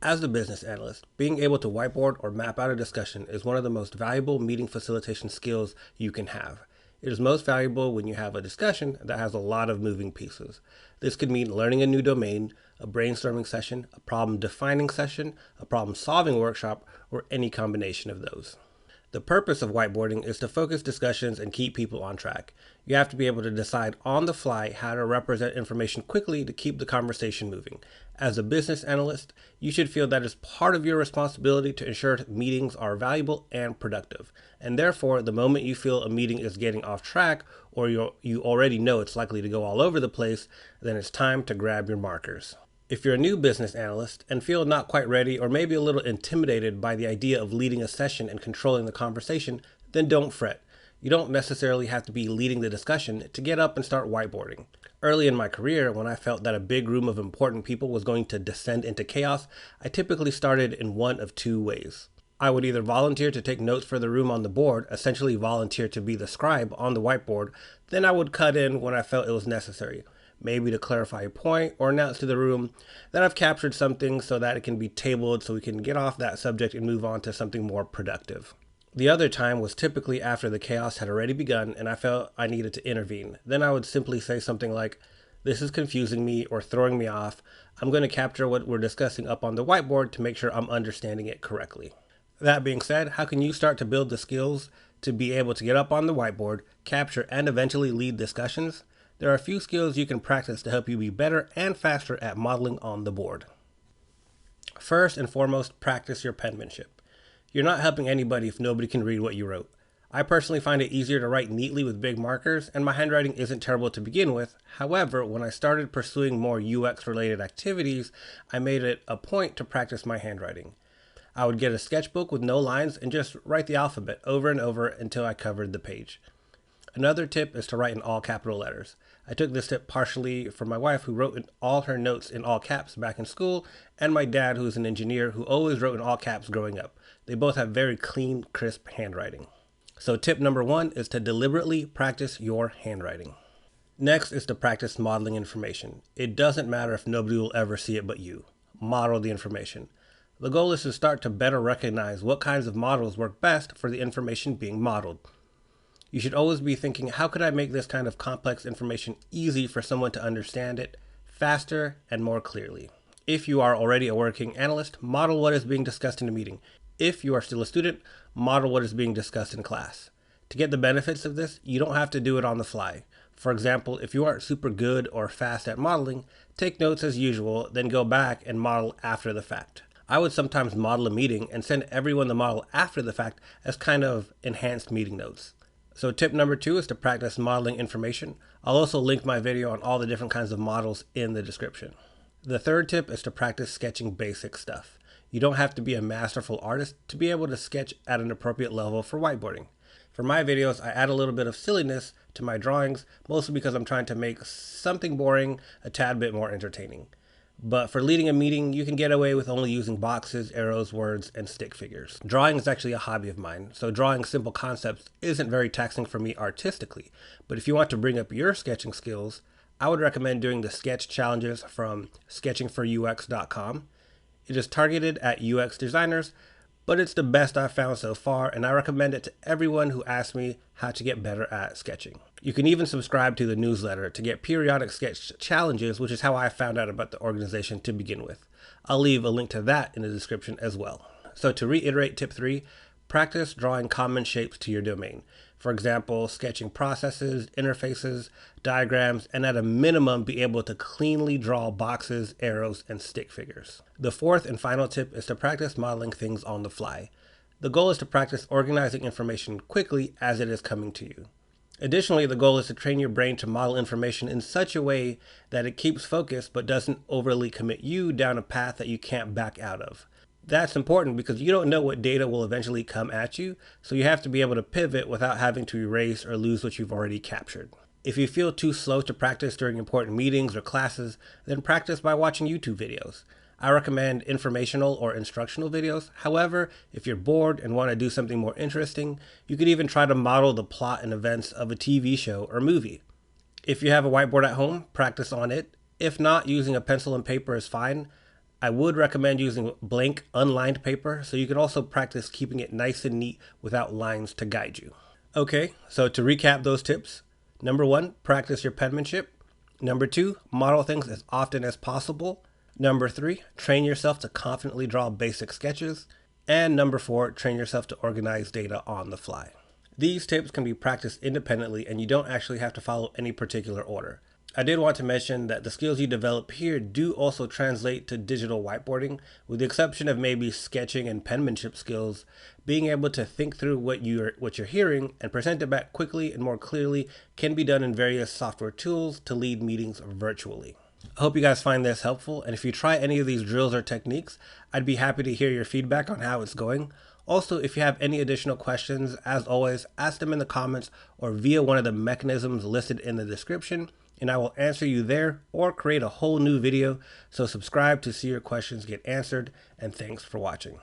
As a business analyst, being able to whiteboard or map out a discussion is one of the most valuable meeting facilitation skills you can have. It is most valuable when you have a discussion that has a lot of moving pieces. This could mean learning a new domain, a brainstorming session, a problem defining session, a problem solving workshop, or any combination of those. The purpose of whiteboarding is to focus discussions and keep people on track. You have to be able to decide on the fly how to represent information quickly to keep the conversation moving. As a business analyst, you should feel that it's part of your responsibility to ensure meetings are valuable and productive. And therefore, the moment you feel a meeting is getting off track or you already know it's likely to go all over the place, then it's time to grab your markers. If you're a new business analyst and feel not quite ready or maybe a little intimidated by the idea of leading a session and controlling the conversation, then don't fret. You don't necessarily have to be leading the discussion to get up and start whiteboarding. Early in my career, when I felt that a big room of important people was going to descend into chaos, I typically started in one of two ways. I would either volunteer to take notes for the room on the board, essentially volunteer to be the scribe on the whiteboard, then I would cut in when I felt it was necessary. Maybe to clarify a point or announce to the room that I've captured something so that it can be tabled so we can get off that subject and move on to something more productive. The other time was typically after the chaos had already begun and I felt I needed to intervene. Then I would simply say something like, "This is confusing me or throwing me off. I'm going to capture what we're discussing up on the whiteboard to make sure I'm understanding it correctly." That being said, how can you start to build the skills to be able to get up on the whiteboard, capture, and eventually lead discussions? There are a few skills you can practice to help you be better and faster at modeling on the board. First and foremost, practice your penmanship. You're not helping anybody if nobody can read what you wrote. I personally find it easier to write neatly with big markers, and my handwriting isn't terrible to begin with. However, when I started pursuing more UX-related activities, I made it a point to practice my handwriting. I would get a sketchbook with no lines and just write the alphabet over and over until I covered the page. Another tip is to write in all capital letters. I took this tip partially from my wife, who wrote in all her notes in all caps back in school, and my dad, who is an engineer, who always wrote in all caps growing up. They both have very clean, crisp handwriting. So tip number one is to deliberately practice your handwriting. Next is to practice modeling information. It doesn't matter if nobody will ever see it but you. Model the information. The goal is to start to better recognize what kinds of models work best for the information being modeled. You should always be thinking, how could I make this kind of complex information easy for someone to understand it faster and more clearly? If you are already a working analyst, model what is being discussed in a meeting. If you are still a student, model what is being discussed in class. To get the benefits of this, you don't have to do it on the fly. For example, if you aren't super good or fast at modeling, take notes as usual, then go back and model after the fact. I would sometimes model a meeting and send everyone the model after the fact as kind of enhanced meeting notes. So tip number two is to practice modeling information. I'll also link my video on all the different kinds of models in the description. The third tip is to practice sketching basic stuff. You don't have to be a masterful artist to be able to sketch at an appropriate level for whiteboarding. For my videos, I add a little bit of silliness to my drawings, mostly because I'm trying to make something boring a tad bit more entertaining. But for leading a meeting, you can get away with only using boxes, arrows, words, and stick figures. Drawing is actually a hobby of mine, so drawing simple concepts isn't very taxing for me artistically. But if you want to bring up your sketching skills, I would recommend doing the sketch challenges from sketchingforux.com. It is targeted at UX designers, but it's the best I've found so far, and I recommend it to everyone who asks me how to get better at sketching. You can even subscribe to the newsletter to get periodic sketch challenges, which is how I found out about the organization to begin with. I'll leave a link to that in the description as well. So to reiterate tip 3, practice drawing common shapes to your domain. For example, sketching processes, interfaces, diagrams, and at a minimum be able to cleanly draw boxes, arrows, and stick figures. The fourth and final tip is to practice modeling things on the fly. The goal is to practice organizing information quickly as it is coming to you. Additionally, the goal is to train your brain to model information in such a way that it keeps focus but doesn't overly commit you down a path that you can't back out of. That's important because you don't know what data will eventually come at you, so you have to be able to pivot without having to erase or lose what you've already captured. If you feel too slow to practice during important meetings or classes, then practice by watching YouTube videos. I recommend informational or instructional videos. However, if you're bored and want to do something more interesting, you could even try to model the plot and events of a TV show or movie. If you have a whiteboard at home, practice on it. If not, using a pencil and paper is fine. I would recommend using blank, unlined paper, so you can also practice keeping it nice and neat without lines to guide you. Okay, so to recap those tips, number 1, practice your penmanship. Number 2, model things as often as possible. Number 3, train yourself to confidently draw basic sketches. And number 4, train yourself to organize data on the fly. These tips can be practiced independently and you don't actually have to follow any particular order. I did want to mention that the skills you develop here do also translate to digital whiteboarding, with the exception of maybe sketching and penmanship skills. Being able to think through what you're hearing and present it back quickly and more clearly can be done in various software tools to lead meetings virtually. I hope you guys find this helpful, and if you try any of these drills or techniques, I'd be happy to hear your feedback on how it's going. Also, if you have any additional questions, as always, ask them in the comments or via one of the mechanisms listed in the description, and I will answer you there or create a whole new video. So subscribe to see your questions get answered, and thanks for watching.